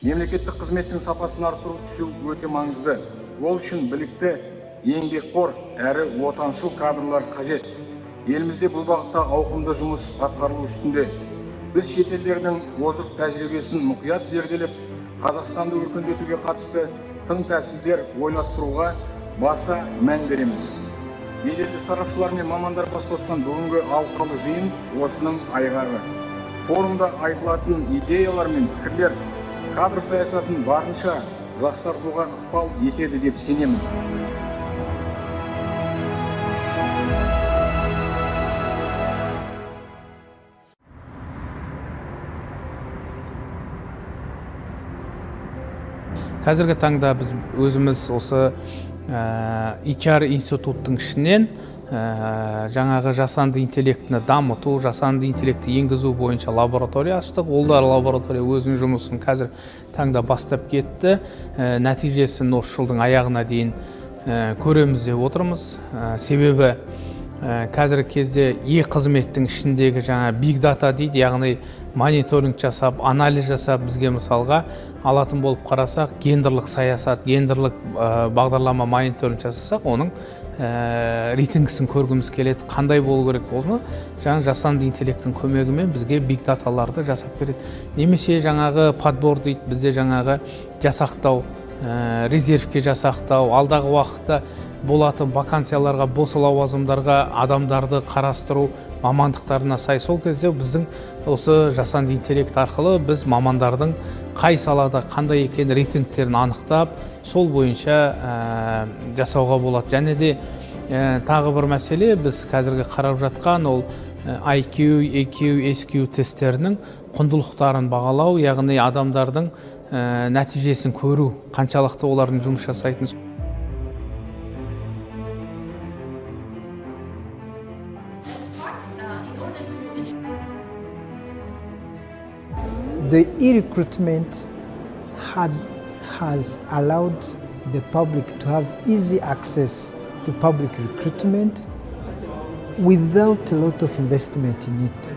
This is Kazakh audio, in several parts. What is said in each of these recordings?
Мемлекеттік қызметтің сапасын арттыру түсу өте маңызды. Ол үшін білікті, еңбекқор әрі отаншыл кадрлар қажет. Елімізде бұл бағытта ауқымды жұмыс атқарылу үстінде. Біз шетелдердің озық тәжірибесін мұқият зерделеп, Қазақстанды өркендетуге қатысты тың тәсілдер ойластыруға баса мән береміз. Беделді сарапшылар мен мамандар бас қосқан бүгінгі алқалы жиын осының айғағы. Форумда айтылатын идеялар мен пікірлер кадр саясатын барынша жақсартуға ықпал етеді деп сенемін. Қазіргі таңда біз өзіміз осы HR институттың ішінен жаңағы жасанды интеллектіні дамыту, жасанды интеллектті енгізу бойынша лаборатория аштық. Олдар лаборатория өзінің жұмысын қазір таңда бастап кетті. Нәтижесін осы жылдың аяғына дейін көреміз деп отырмыз. Себебі қазіргі кезде қызметтің ішіндегі жаңа big data дейді, яғни мониторинг жасап, анализ жасап, бізге мысалға алатын болып қарасақ, гендерлік саясат, гендерлік бағдарлама мониторинг жасасақ, оның рейтингісін көргіміз келеді, қандай болу керек оны жаңа жасанды интеллекттің көмегімен бізге big dataларды жасап береді. Немесе жаңағы подбор дейді, бізде жаңағы жасақтау, резервке жасақтау, алдағы уақытта болатын вакансияларға, бос лауазымдарға адамдарды қарастыру мамандықтарына сай. Сол кезде біздің осы жасанды интеллект арқылы біз мамандардың қай салада қандай екен рейтингтерін анықтап, сол бойынша жасауға болады. Және де тағы бір мәселе, біз қазіргі қарап жатқан ол IQ, EQ, SQ тесттерінің құндылықтарын бағалау, яғни адамдардың нәтижесін көру, қаншалықты олардың жұмыс жасайтын. The e-recruitment has allowed the public to have easy access to public recruitment without a lot of investment in it.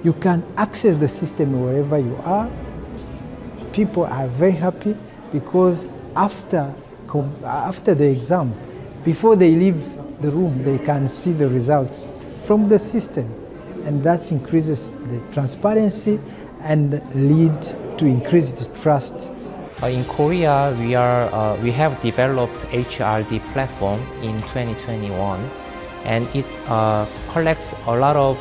You can access the system wherever you are. People are very happy because after the exam, before they leave the room, they can see the results from the system, and that increases the transparency and lead to increased trust. In Korea, we have developed HRD platform in 2021, and it collects a lot of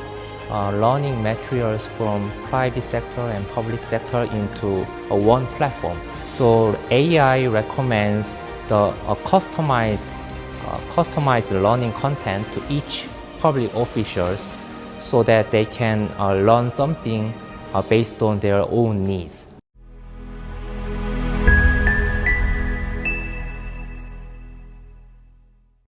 learning materials from private sector and public sector into one platform. So AI recommends the customized learning content to each public officials so that they can learn something based on their own needs.